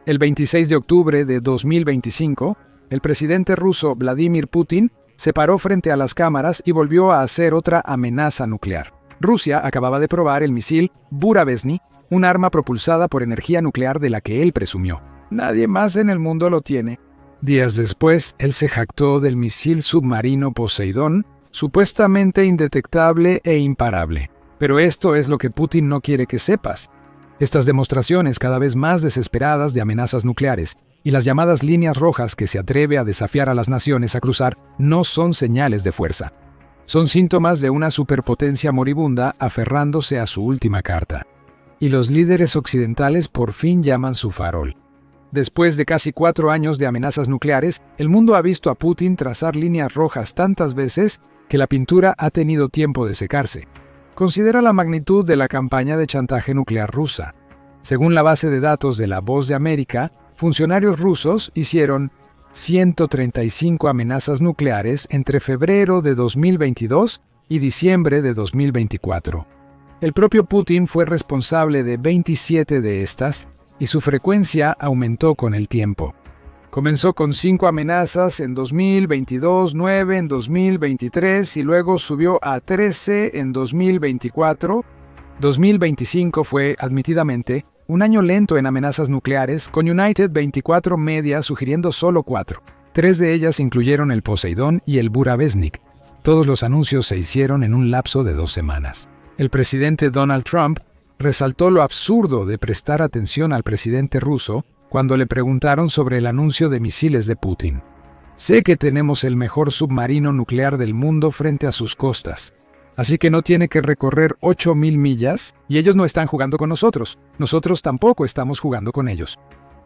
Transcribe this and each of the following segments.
El 26 de octubre de 2025, el presidente ruso Vladimir Putin se paró frente a las cámaras y volvió a hacer otra amenaza nuclear. Rusia acababa de probar el misil Burevestnik, un arma propulsada por energía nuclear de la que él presumió. Nadie más en el mundo lo tiene. Días después, él se jactó del misil submarino Poseidón, supuestamente indetectable e imparable. Pero esto es lo que Putin no quiere que sepas. Estas demostraciones cada vez más desesperadas de amenazas nucleares y las llamadas líneas rojas que se atreve a desafiar a las naciones a cruzar no son señales de fuerza. Son síntomas de una superpotencia moribunda aferrándose a su última carta. Y los líderes occidentales por fin llaman su farol. Después de casi 4 años de amenazas nucleares, el mundo ha visto a Putin trazar líneas rojas tantas veces que la pintura ha tenido tiempo de secarse. Considera la magnitud de la campaña de chantaje nuclear rusa. Según la base de datos de La Voz de América, funcionarios rusos hicieron 135 amenazas nucleares entre febrero de 2022 y diciembre de 2024. El propio Putin fue responsable de 27 de estas, y su frecuencia aumentó con el tiempo. Comenzó con 5 amenazas en 2022, 9 en 2023 y luego subió a 13 en 2024. 2025 fue, admitidamente, un año lento en amenazas nucleares, con United 24 Media sugiriendo solo 4. 3 de ellas incluyeron el Poseidón y el Burevestnik. Todos los anuncios se hicieron en un lapso de 2 semanas. El presidente Donald Trump resaltó lo absurdo de prestar atención al presidente ruso cuando le preguntaron sobre el anuncio de misiles de Putin. Sé que tenemos el mejor submarino nuclear del mundo frente a sus costas, así que no tiene que recorrer 8.000 millas y ellos no están jugando con nosotros. Nosotros tampoco estamos jugando con ellos.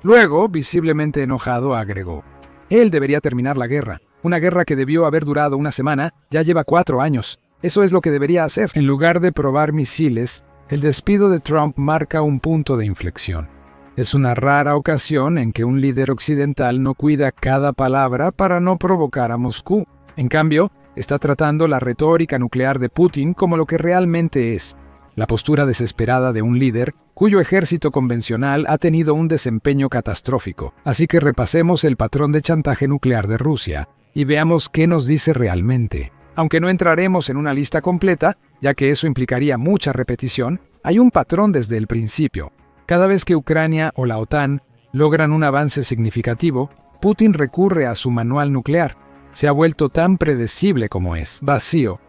Luego, visiblemente enojado, agregó: él debería terminar la guerra. Una guerra que debió haber durado una semana, ya lleva 4 años. Eso es lo que debería hacer. En lugar de probar misiles, el despido de Trump marca un punto de inflexión. Es una rara ocasión en que un líder occidental no cuida cada palabra para no provocar a Moscú. En cambio, está tratando la retórica nuclear de Putin como lo que realmente es: la postura desesperada de un líder cuyo ejército convencional ha tenido un desempeño catastrófico. Así que repasemos el patrón de chantaje nuclear de Rusia y veamos qué nos dice realmente. Aunque no entraremos en una lista completa, ya que eso implicaría mucha repetición, hay un patrón desde el principio. Cada vez que Ucrania o la OTAN logran un avance significativo, Putin recurre a su manual nuclear. Se ha vuelto tan predecible como es: vacío.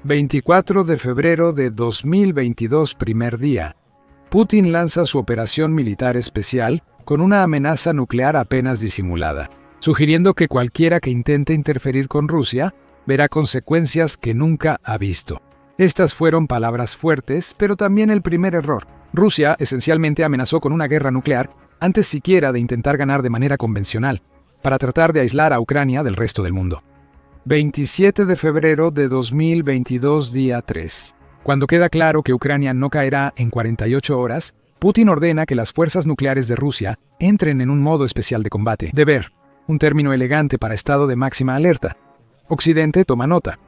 24 de febrero de 2022, primer día. Putin lanza su operación militar especial con una amenaza nuclear apenas disimulada, sugiriendo que cualquiera que intente interferir con Rusia verá consecuencias que nunca ha visto. Estas fueron palabras fuertes, pero también el primer error. Rusia esencialmente amenazó con una guerra nuclear antes siquiera de intentar ganar de manera convencional, para tratar de aislar a Ucrania del resto del mundo. 27 de febrero de 2022, día 3. Cuando queda claro que Ucrania no caerá en 48 horas, Putin ordena que las fuerzas nucleares de Rusia entren en un modo especial de combate. Deber, un término elegante para estado de máxima alerta. Occidente toma nota.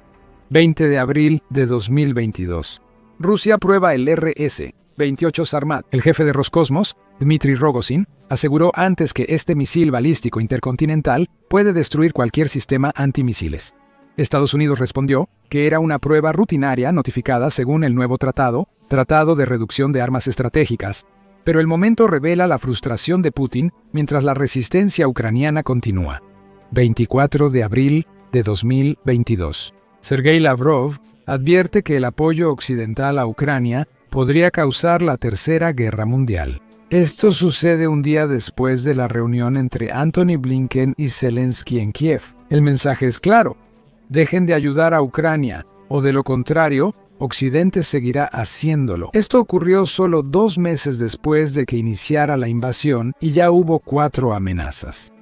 20 de abril de 2022. Rusia prueba el RS-28 Sarmat. El jefe de Roscosmos, Dmitry Rogozin, aseguró antes que este misil balístico intercontinental puede destruir cualquier sistema antimisiles. Estados Unidos respondió que era una prueba rutinaria notificada según el nuevo Tratado de Reducción de Armas Estratégicas, pero el momento revela la frustración de Putin mientras la resistencia ucraniana continúa. 24 de abril de 2022. Sergei Lavrov advierte que el apoyo occidental a Ucrania podría causar la Tercera Guerra Mundial. Esto sucede un día después de la reunión entre Antony Blinken y Zelensky en Kiev. El mensaje es claro: dejen de ayudar a Ucrania, o de lo contrario, Occidente seguirá haciéndolo. Esto ocurrió solo 2 meses después de que iniciara la invasión y ya hubo 4 amenazas.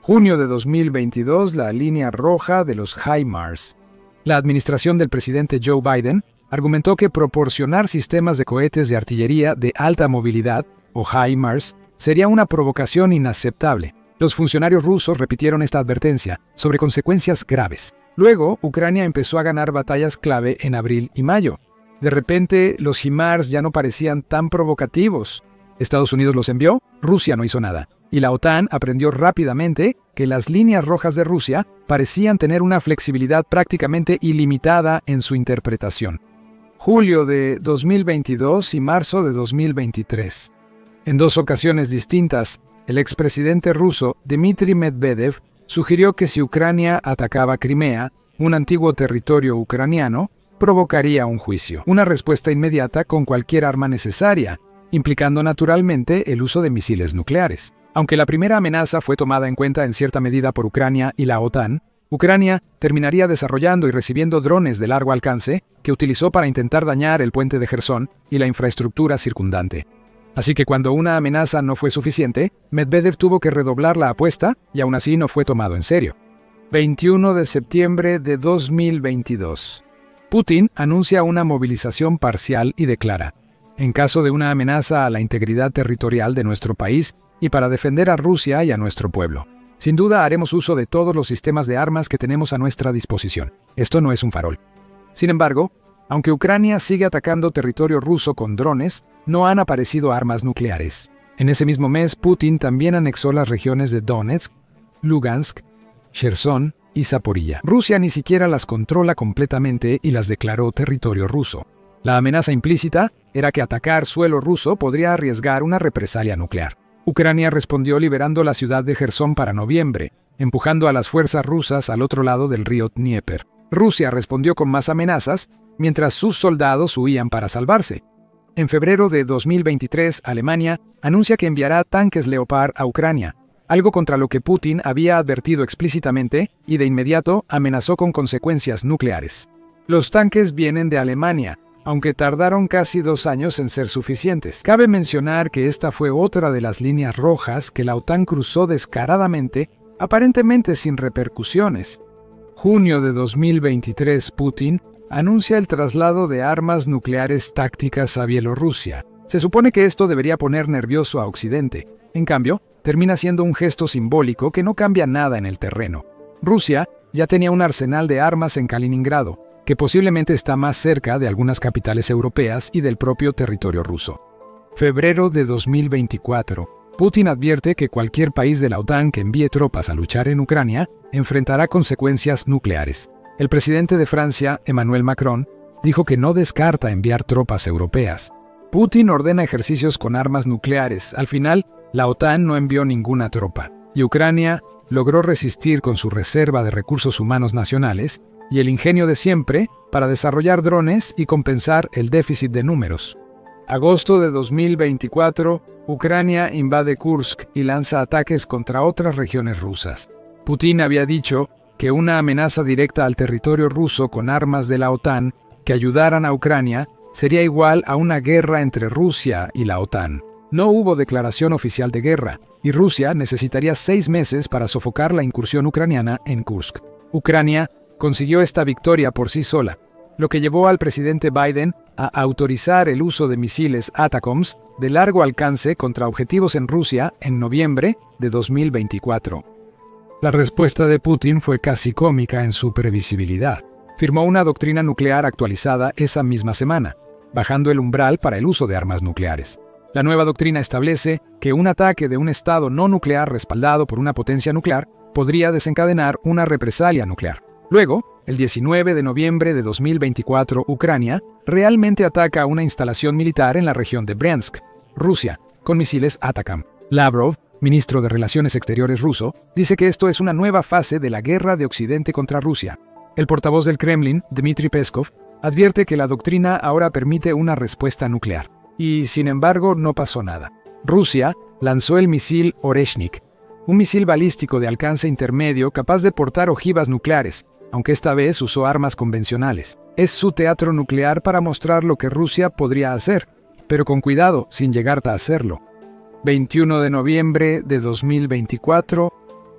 Junio de 2022, la línea roja de los HIMARS. La administración del presidente Joe Biden argumentó que proporcionar sistemas de cohetes de artillería de alta movilidad, o HIMARS, sería una provocación inaceptable. Los funcionarios rusos repitieron esta advertencia sobre consecuencias graves. Luego, Ucrania empezó a ganar batallas clave en abril y mayo. De repente, los HIMARS ya no parecían tan provocativos. Estados Unidos los envió, Rusia no hizo nada. y la OTAN aprendió rápidamente que las líneas rojas de Rusia parecían tener una flexibilidad prácticamente ilimitada en su interpretación. Julio de 2022 y marzo de 2023. En dos ocasiones distintas, el expresidente ruso Dmitry Medvedev sugirió que si Ucrania atacaba Crimea, un antiguo territorio ucraniano, provocaría un juicio, una respuesta inmediata con cualquier arma necesaria, implicando naturalmente el uso de misiles nucleares. Aunque la primera amenaza fue tomada en cuenta en cierta medida por Ucrania y la OTAN, Ucrania terminaría desarrollando y recibiendo drones de largo alcance que utilizó para intentar dañar el puente de Jersón y la infraestructura circundante. Así que cuando una amenaza no fue suficiente, Medvedev tuvo que redoblar la apuesta y aún así no fue tomado en serio. 21 de septiembre de 2022. Putin anuncia una movilización parcial y declara: en caso de una amenaza a la integridad territorial de nuestro país y para defender a Rusia y a nuestro pueblo, sin duda haremos uso de todos los sistemas de armas que tenemos a nuestra disposición. Esto no es un farol. Sin embargo, aunque Ucrania sigue atacando territorio ruso con drones, no han aparecido armas nucleares. En ese mismo mes, Putin también anexó las regiones de Donetsk, Lugansk, Cherson y Zaporilla. Rusia ni siquiera las controla completamente y las declaró territorio ruso. La amenaza implícita era que atacar suelo ruso podría arriesgar una represalia nuclear. Ucrania respondió liberando la ciudad de Jersón para noviembre, empujando a las fuerzas rusas al otro lado del río Dnieper. Rusia respondió con más amenazas, mientras sus soldados huían para salvarse. En febrero de 2023, Alemania anuncia que enviará tanques Leopard a Ucrania, algo contra lo que Putin había advertido explícitamente y de inmediato amenazó con consecuencias nucleares. Los tanques vienen de Alemania, aunque tardaron casi 2 años en ser suficientes. Cabe mencionar que esta fue otra de las líneas rojas que la OTAN cruzó descaradamente, aparentemente sin repercusiones. Junio de 2023, Putin anuncia el traslado de armas nucleares tácticas a Bielorrusia. Se supone que esto debería poner nervioso a Occidente. En cambio, termina siendo un gesto simbólico que no cambia nada en el terreno. Rusia ya tenía un arsenal de armas en Kaliningrado, que posiblemente está más cerca de algunas capitales europeas y del propio territorio ruso. Febrero de 2024. Putin advierte que cualquier país de la OTAN que envíe tropas a luchar en Ucrania enfrentará consecuencias nucleares. El presidente de Francia, Emmanuel Macron, dijo que no descarta enviar tropas europeas. Putin ordena ejercicios con armas nucleares. Al final, la OTAN no envió ninguna tropa, y Ucrania logró resistir con su reserva de recursos humanos nacionales y el ingenio de siempre para desarrollar drones y compensar el déficit de números. Agosto de 2024, Ucrania invade Kursk y lanza ataques contra otras regiones rusas. Putin había dicho que una amenaza directa al territorio ruso con armas de la OTAN que ayudaran a Ucrania sería igual a una guerra entre Rusia y la OTAN. No hubo declaración oficial de guerra, y Rusia necesitaría 6 meses para sofocar la incursión ucraniana en Kursk. Ucrania consiguió esta victoria por sí sola, lo que llevó al presidente Biden a autorizar el uso de misiles ATACMS de largo alcance contra objetivos en Rusia en noviembre de 2024. La respuesta de Putin fue casi cómica en su previsibilidad. Firmó una doctrina nuclear actualizada esa misma semana, bajando el umbral para el uso de armas nucleares. La nueva doctrina establece que un ataque de un estado no nuclear respaldado por una potencia nuclear podría desencadenar una represalia nuclear. Luego, el 19 de noviembre de 2024, Ucrania realmente ataca una instalación militar en la región de Bryansk, Rusia, con misiles ATACMS. Lavrov, ministro de Relaciones Exteriores ruso, dice que esto es una nueva fase de la guerra de Occidente contra Rusia. El portavoz del Kremlin, Dmitry Peskov, advierte que la doctrina ahora permite una respuesta nuclear. Y, sin embargo, no pasó nada. Rusia lanzó el misil Oreshnik, un misil balístico de alcance intermedio capaz de portar ojivas nucleares, aunque esta vez usó armas convencionales. Es su teatro nuclear para mostrar lo que Rusia podría hacer, pero con cuidado, sin llegar a hacerlo. 21 de noviembre de 2024,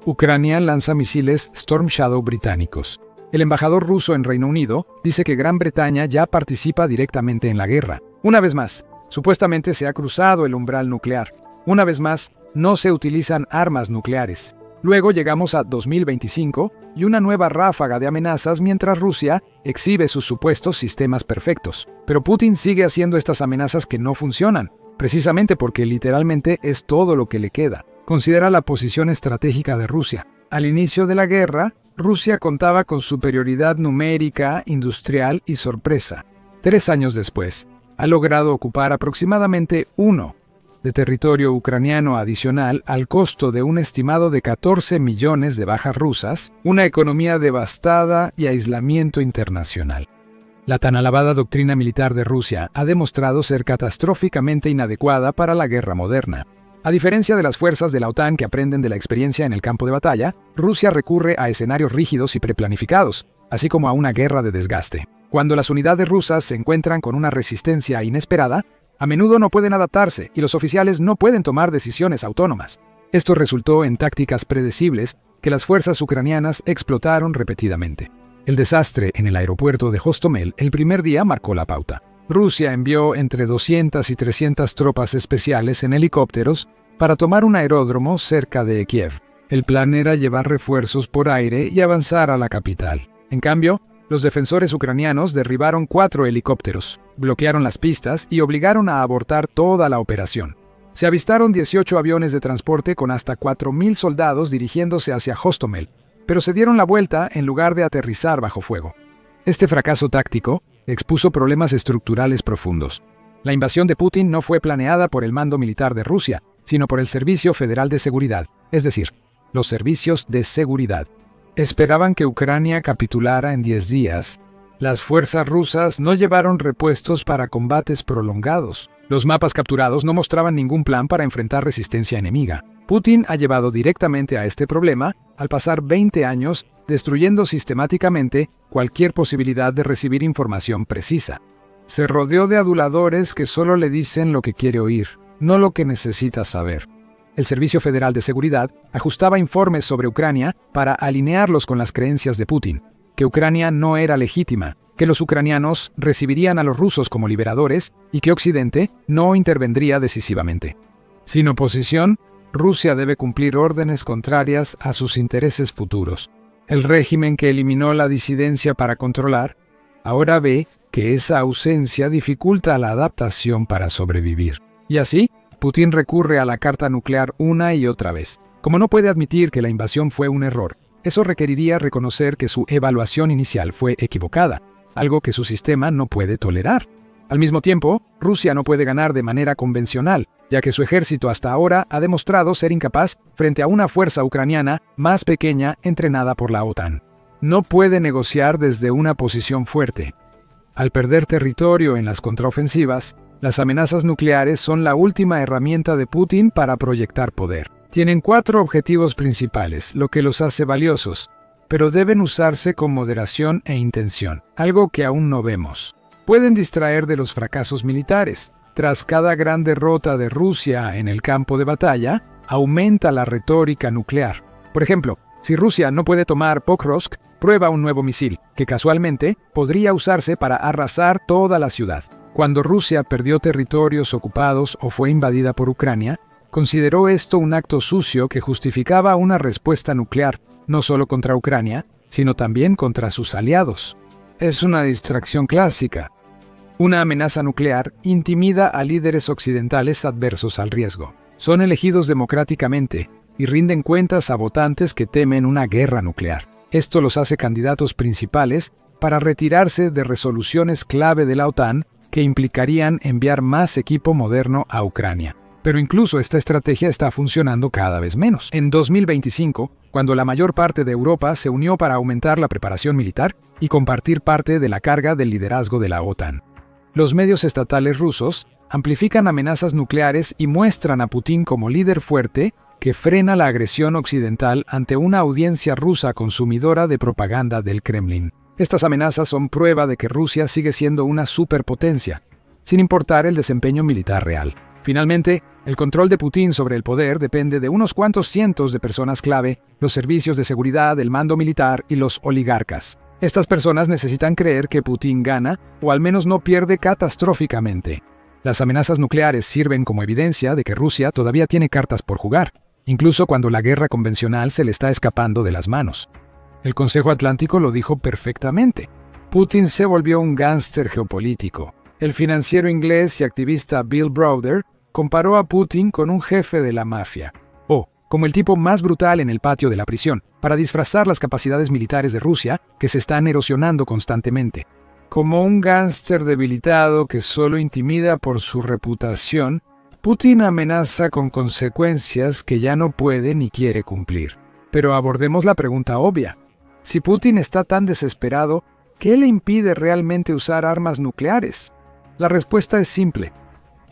Ucrania lanza misiles Storm Shadow británicos. El embajador ruso en Reino Unido dice que Gran Bretaña ya participa directamente en la guerra. Una vez más, supuestamente se ha cruzado el umbral nuclear. Una vez más, no se utilizan armas nucleares. Luego llegamos a 2025 y una nueva ráfaga de amenazas mientras Rusia exhibe sus supuestos sistemas perfectos. Pero Putin sigue haciendo estas amenazas que no funcionan, precisamente porque literalmente es todo lo que le queda. Considera la posición estratégica de Rusia. Al inicio de la guerra, Rusia contaba con superioridad numérica, industrial y sorpresa. 3 años después, ha logrado ocupar aproximadamente 1 de territorio ucraniano adicional al costo de un estimado de 14 millones de bajas rusas, una economía devastada y aislamiento internacional. La tan alabada doctrina militar de Rusia ha demostrado ser catastróficamente inadecuada para la guerra moderna. A diferencia de las fuerzas de la OTAN que aprenden de la experiencia en el campo de batalla, Rusia recurre a escenarios rígidos y preplanificados, así como a una guerra de desgaste. Cuando las unidades rusas se encuentran con una resistencia inesperada, a menudo no pueden adaptarse y los oficiales no pueden tomar decisiones autónomas. Esto resultó en tácticas predecibles que las fuerzas ucranianas explotaron repetidamente. El desastre en el aeropuerto de Hostomel el primer día marcó la pauta. Rusia envió entre 200 y 300 tropas especiales en helicópteros para tomar un aeródromo cerca de Kiev. El plan era llevar refuerzos por aire y avanzar a la capital. En cambio, los defensores ucranianos derribaron 4 helicópteros, bloquearon las pistas y obligaron a abortar toda la operación. Se avistaron 18 aviones de transporte con hasta 4.000 soldados dirigiéndose hacia Hostomel, pero se dieron la vuelta en lugar de aterrizar bajo fuego. Este fracaso táctico expuso problemas estructurales profundos. La invasión de Putin no fue planeada por el mando militar de Rusia, sino por el Servicio Federal de Seguridad, es decir, los servicios de seguridad. Esperaban que Ucrania capitulara en 10 días. Las fuerzas rusas no llevaron repuestos para combates prolongados. Los mapas capturados no mostraban ningún plan para enfrentar resistencia enemiga. Putin ha llevado directamente a este problema al pasar 20 años destruyendo sistemáticamente cualquier posibilidad de recibir información precisa. Se rodeó de aduladores que solo le dicen lo que quiere oír, no lo que necesita saber. El Servicio Federal de Seguridad ajustaba informes sobre Ucrania para alinearlos con las creencias de Putin, que Ucrania no era legítima, que los ucranianos recibirían a los rusos como liberadores y que Occidente no intervendría decisivamente. Sin oposición, Rusia debe cumplir órdenes contrarias a sus intereses futuros. El régimen que eliminó la disidencia para controlar, ahora ve que esa ausencia dificulta la adaptación para sobrevivir. Y así, Putin recurre a la carta nuclear una y otra vez. Como no puede admitir que la invasión fue un error, eso requeriría reconocer que su evaluación inicial fue equivocada, algo que su sistema no puede tolerar. Al mismo tiempo, Rusia no puede ganar de manera convencional, ya que su ejército hasta ahora ha demostrado ser incapaz frente a una fuerza ucraniana más pequeña entrenada por la OTAN. No puede negociar desde una posición fuerte. Al perder territorio en las contraofensivas, las amenazas nucleares son la última herramienta de Putin para proyectar poder. Tienen 4 objetivos principales, lo que los hace valiosos, pero deben usarse con moderación e intención, algo que aún no vemos. Pueden distraer de los fracasos militares. Tras cada gran derrota de Rusia en el campo de batalla, aumenta la retórica nuclear. Por ejemplo, si Rusia no puede tomar Pokrovsk, prueba un nuevo misil, que casualmente podría usarse para arrasar toda la ciudad. Cuando Rusia perdió territorios ocupados o fue invadida por Ucrania, consideró esto un acto sucio que justificaba una respuesta nuclear, no solo contra Ucrania, sino también contra sus aliados. Es una distracción clásica. Una amenaza nuclear intimida a líderes occidentales adversos al riesgo. Son elegidos democráticamente y rinden cuentas a votantes que temen una guerra nuclear. Esto los hace candidatos principales para retirarse de resoluciones clave de la OTAN que implicarían enviar más equipo moderno a Ucrania. Pero incluso esta estrategia está funcionando cada vez menos. En 2025, cuando la mayor parte de Europa se unió para aumentar la preparación militar y compartir parte de la carga del liderazgo de la OTAN. Los medios estatales rusos amplifican amenazas nucleares y muestran a Putin como líder fuerte que frena la agresión occidental ante una audiencia rusa consumidora de propaganda del Kremlin. Estas amenazas son prueba de que Rusia sigue siendo una superpotencia, sin importar el desempeño militar real. Finalmente, el control de Putin sobre el poder depende de unos cuantos cientos de personas clave, los servicios de seguridad, el mando militar y los oligarcas. Estas personas necesitan creer que Putin gana, o al menos no pierde catastróficamente. Las amenazas nucleares sirven como evidencia de que Rusia todavía tiene cartas por jugar, incluso cuando la guerra convencional se le está escapando de las manos. El Consejo Atlántico lo dijo perfectamente. Putin se volvió un gángster geopolítico. El financiero inglés y activista Bill Browder comparó a Putin con un jefe de la mafia. Oh, como el tipo más brutal en el patio de la prisión, para disfrazar las capacidades militares de Rusia que se están erosionando constantemente. Como un gángster debilitado que solo intimida por su reputación, Putin amenaza con consecuencias que ya no puede ni quiere cumplir. Pero abordemos la pregunta obvia. Si Putin está tan desesperado, ¿qué le impide realmente usar armas nucleares? La respuesta es simple.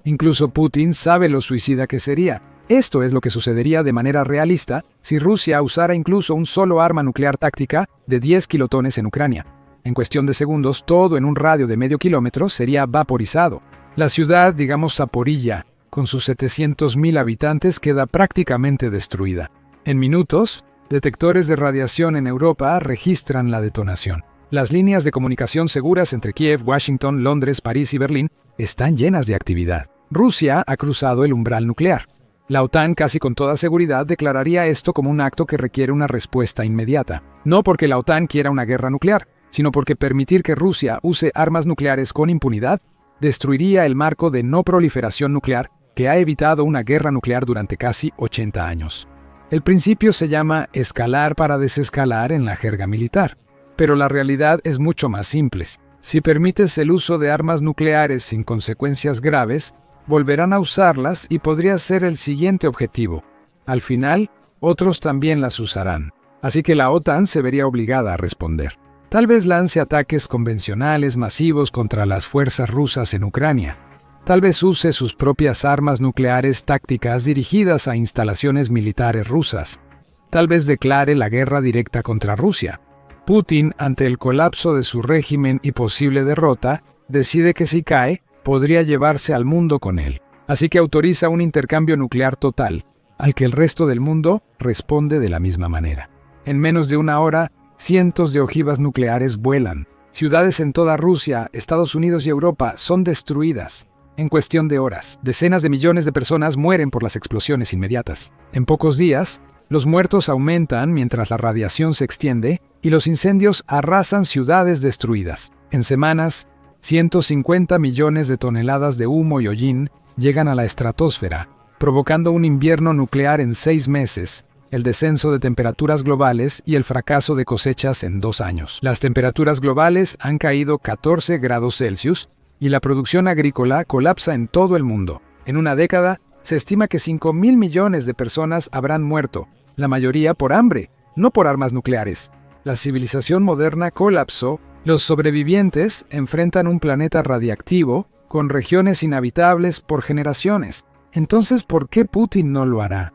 Incluso Putin sabe lo suicida que sería. Esto es lo que sucedería de manera realista si Rusia usara incluso un solo arma nuclear táctica de 10 kilotones en Ucrania. En cuestión de segundos, todo en un radio de medio kilómetro sería vaporizado. La ciudad, digamos Zaporilla, con sus 700.000 habitantes, queda prácticamente destruida. En minutos, detectores de radiación en Europa registran la detonación. Las líneas de comunicación seguras entre Kiev, Washington, Londres, París y Berlín están llenas de actividad. Rusia ha cruzado el umbral nuclear. La OTAN casi con toda seguridad declararía esto como un acto que requiere una respuesta inmediata. No porque la OTAN quiera una guerra nuclear, sino porque permitir que Rusia use armas nucleares con impunidad destruiría el marco de no proliferación nuclear que ha evitado una guerra nuclear durante casi 80 años. El principio se llama escalar para desescalar en la jerga militar, pero la realidad es mucho más simple. Si permites el uso de armas nucleares sin consecuencias graves, volverán a usarlas y podría ser el siguiente objetivo. Al final, otros también las usarán. Así que la OTAN se vería obligada a responder. Tal vez lance ataques convencionales masivos contra las fuerzas rusas en Ucrania. Tal vez use sus propias armas nucleares tácticas dirigidas a instalaciones militares rusas. Tal vez declare la guerra directa contra Rusia. Putin, ante el colapso de su régimen y posible derrota, decide que si cae, podría llevarse al mundo con él. Así que autoriza un intercambio nuclear total, al que el resto del mundo responde de la misma manera. En menos de una hora, cientos de ojivas nucleares vuelan. Ciudades en toda Rusia, Estados Unidos y Europa son destruidas. En cuestión de horas, decenas de millones de personas mueren por las explosiones inmediatas. En pocos días, los muertos aumentan mientras la radiación se extiende y los incendios arrasan ciudades destruidas. En semanas, 150 millones de toneladas de humo y hollín llegan a la estratosfera, provocando un invierno nuclear en 6 meses, el descenso de temperaturas globales y el fracaso de cosechas en 2 años. Las temperaturas globales han caído 14 grados Celsius y la producción agrícola colapsa en todo el mundo. En una década, se estima que 5.000 millones de personas habrán muerto, la mayoría por hambre, no por armas nucleares. La civilización moderna colapsó. Los sobrevivientes enfrentan un planeta radiactivo con regiones inhabitables por generaciones. Entonces, ¿por qué Putin no lo hará?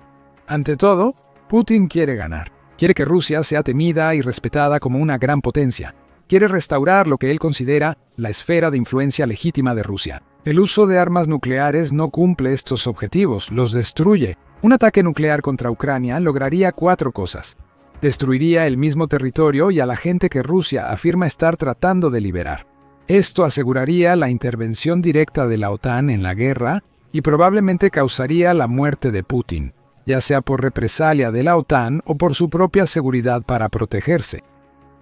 Ante todo, Putin quiere ganar. Quiere que Rusia sea temida y respetada como una gran potencia. Quiere restaurar lo que él considera la esfera de influencia legítima de Rusia. El uso de armas nucleares no cumple estos objetivos, los destruye. Un ataque nuclear contra Ucrania lograría 4 cosas. Destruiría el mismo territorio y a la gente que Rusia afirma estar tratando de liberar. Esto aseguraría la intervención directa de la OTAN en la guerra y probablemente causaría la muerte de Putin, ya sea por represalia de la OTAN o por su propia seguridad para protegerse.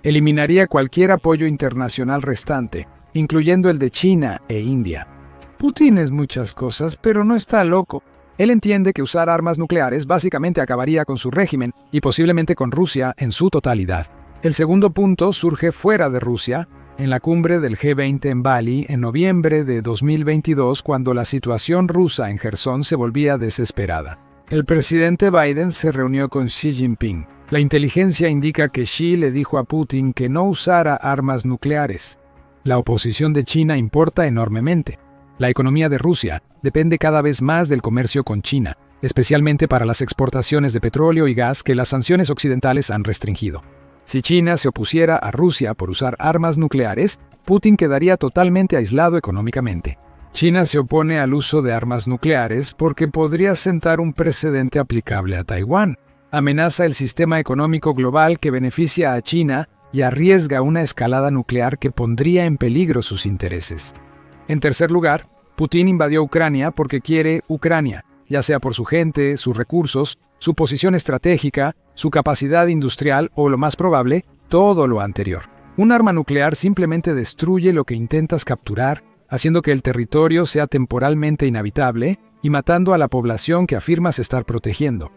Eliminaría cualquier apoyo internacional restante, incluyendo el de China e India. Putin es muchas cosas, pero no está loco. Él entiende que usar armas nucleares básicamente acabaría con su régimen y posiblemente con Rusia en su totalidad. El segundo punto surge fuera de Rusia, en la cumbre del G20 en Bali en noviembre de 2022, cuando la situación rusa en Jersón se volvía desesperada. El presidente Biden se reunió con Xi Jinping. La inteligencia indica que Xi le dijo a Putin que no usara armas nucleares. La oposición de China importa enormemente. La economía de Rusia depende cada vez más del comercio con China, especialmente para las exportaciones de petróleo y gas que las sanciones occidentales han restringido. Si China se opusiera a Rusia por usar armas nucleares, Putin quedaría totalmente aislado económicamente. China se opone al uso de armas nucleares porque podría sentar un precedente aplicable a Taiwán. Amenaza el sistema económico global que beneficia a China y arriesga una escalada nuclear que pondría en peligro sus intereses. En tercer lugar, Putin invadió Ucrania porque quiere Ucrania, ya sea por su gente, sus recursos, su posición estratégica, su capacidad industrial o, lo más probable, todo lo anterior. Un arma nuclear simplemente destruye lo que intentas capturar, haciendo que el territorio sea temporalmente inhabitable y matando a la población que afirmas estar protegiendo.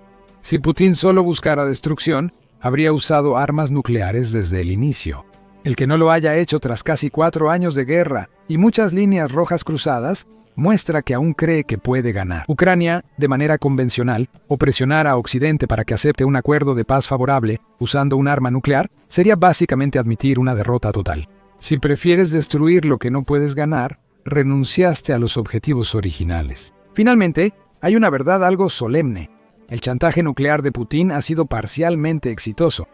Si Putin solo buscara destrucción, habría usado armas nucleares desde el inicio. El que no lo haya hecho tras casi 4 años de guerra y muchas líneas rojas cruzadas, muestra que aún cree que puede ganar. Ucrania, de manera convencional, o presionar a Occidente para que acepte un acuerdo de paz favorable usando un arma nuclear, sería básicamente admitir una derrota total. Si prefieres destruir lo que no puedes ganar, renunciaste a los objetivos originales. Finalmente, hay una verdad algo solemne. El chantaje nuclear de Putin ha sido parcialmente exitoso.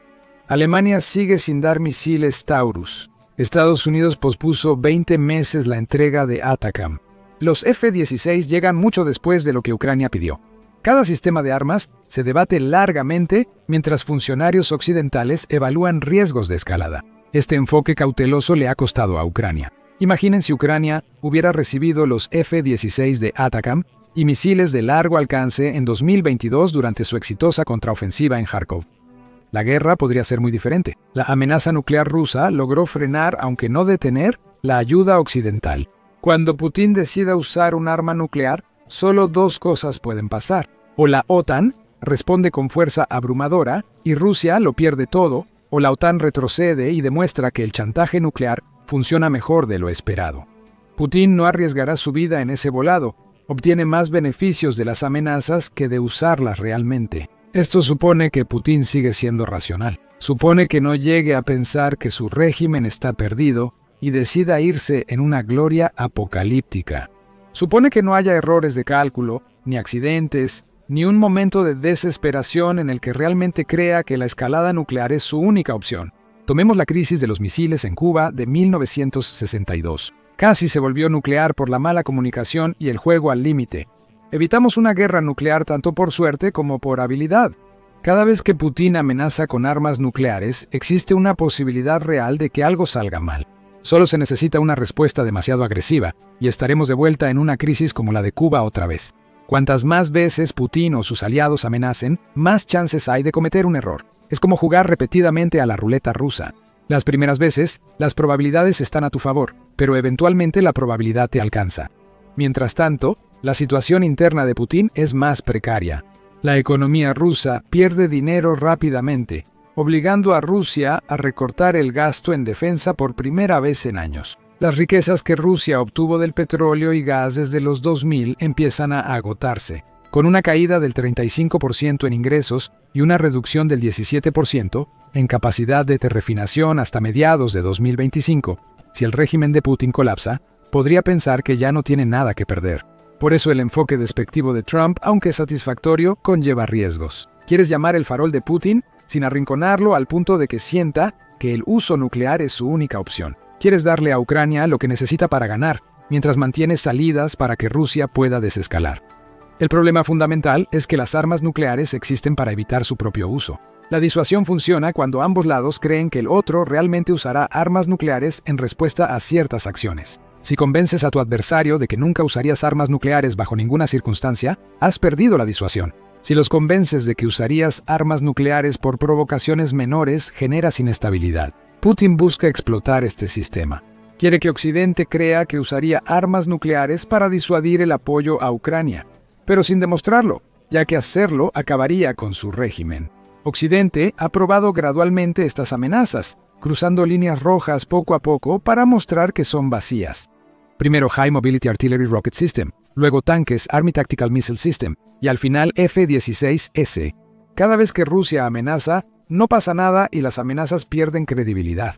Alemania sigue sin dar misiles Taurus. Estados Unidos pospuso 20 meses la entrega de ATACMS. Los F-16 llegan mucho después de lo que Ucrania pidió. Cada sistema de armas se debate largamente mientras funcionarios occidentales evalúan riesgos de escalada. Este enfoque cauteloso le ha costado a Ucrania. Imaginen si Ucrania hubiera recibido los F-16 de ATACMS y misiles de largo alcance en 2022 durante su exitosa contraofensiva en Kharkov. La guerra podría ser muy diferente. La amenaza nuclear rusa logró frenar, aunque no detener, la ayuda occidental. Cuando Putin decida usar un arma nuclear, solo 2 cosas pueden pasar. O la OTAN responde con fuerza abrumadora y Rusia lo pierde todo, o la OTAN retrocede y demuestra que el chantaje nuclear funciona mejor de lo esperado. Putin no arriesgará su vida en ese volado, obtiene más beneficios de las amenazas que de usarlas realmente. Esto supone que Putin sigue siendo racional. Supone que no llegue a pensar que su régimen está perdido y decida irse en una gloria apocalíptica. Supone que no haya errores de cálculo, ni accidentes, ni un momento de desesperación en el que realmente crea que la escalada nuclear es su única opción. Tomemos la crisis de los misiles en Cuba de 1962. Casi se volvió nuclear por la mala comunicación y el juego al límite. Evitamos una guerra nuclear tanto por suerte como por habilidad. Cada vez que Putin amenaza con armas nucleares, existe una posibilidad real de que algo salga mal. Solo se necesita una respuesta demasiado agresiva, y estaremos de vuelta en una crisis como la de Cuba otra vez. Cuantas más veces Putin o sus aliados amenacen, más chances hay de cometer un error. Es como jugar repetidamente a la ruleta rusa. Las primeras veces, las probabilidades están a tu favor, pero eventualmente la probabilidad te alcanza. Mientras tanto, la situación interna de Putin es más precaria. La economía rusa pierde dinero rápidamente, obligando a Rusia a recortar el gasto en defensa por primera vez en años. Las riquezas que Rusia obtuvo del petróleo y gas desde los 2000 empiezan a agotarse. Con una caída del 35% en ingresos y una reducción del 17% en capacidad de refinación hasta mediados de 2025, si el régimen de Putin colapsa, podría pensar que ya no tiene nada que perder. Por eso el enfoque despectivo de Trump, aunque satisfactorio, conlleva riesgos. ¿Quieres llamar el farol de Putin sin arrinconarlo al punto de que sienta que el uso nuclear es su única opción? ¿Quieres darle a Ucrania lo que necesita para ganar, mientras mantienes salidas para que Rusia pueda desescalar? El problema fundamental es que las armas nucleares existen para evitar su propio uso. La disuasión funciona cuando ambos lados creen que el otro realmente usará armas nucleares en respuesta a ciertas acciones. Si convences a tu adversario de que nunca usarías armas nucleares bajo ninguna circunstancia, has perdido la disuasión. Si los convences de que usarías armas nucleares por provocaciones menores, generas inestabilidad. Putin busca explotar este sistema. Quiere que Occidente crea que usaría armas nucleares para disuadir el apoyo a Ucrania, pero sin demostrarlo, ya que hacerlo acabaría con su régimen. Occidente ha probado gradualmente estas amenazas, cruzando líneas rojas poco a poco para mostrar que son vacías. Primero High Mobility Artillery Rocket System, luego tanques Army Tactical Missile System y al final F-16S. Cada vez que Rusia amenaza, no pasa nada y las amenazas pierden credibilidad.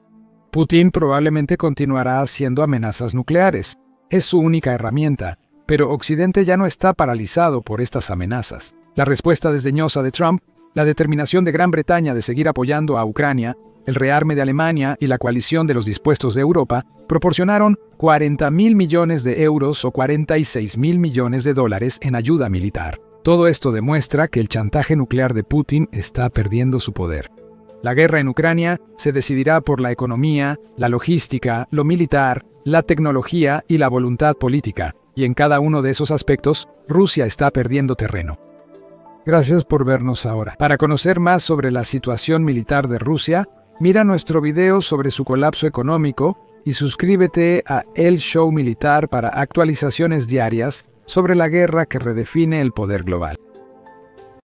Putin probablemente continuará haciendo amenazas nucleares. Es su única herramienta, pero Occidente ya no está paralizado por estas amenazas. La respuesta desdeñosa de Trump, la determinación de Gran Bretaña de seguir apoyando a Ucrania, el rearme de Alemania y la coalición de los dispuestos de Europa proporcionaron 40.000 millones de euros o 46.000 millones de dólares en ayuda militar. Todo esto demuestra que el chantaje nuclear de Putin está perdiendo su poder. La guerra en Ucrania se decidirá por la economía, la logística, lo militar, la tecnología y la voluntad política, y en cada uno de esos aspectos, Rusia está perdiendo terreno. Gracias por vernos ahora. Para conocer más sobre la situación militar de Rusia, mira nuestro video sobre su colapso económico y suscríbete a El Show Militar para actualizaciones diarias sobre la guerra que redefine el poder global.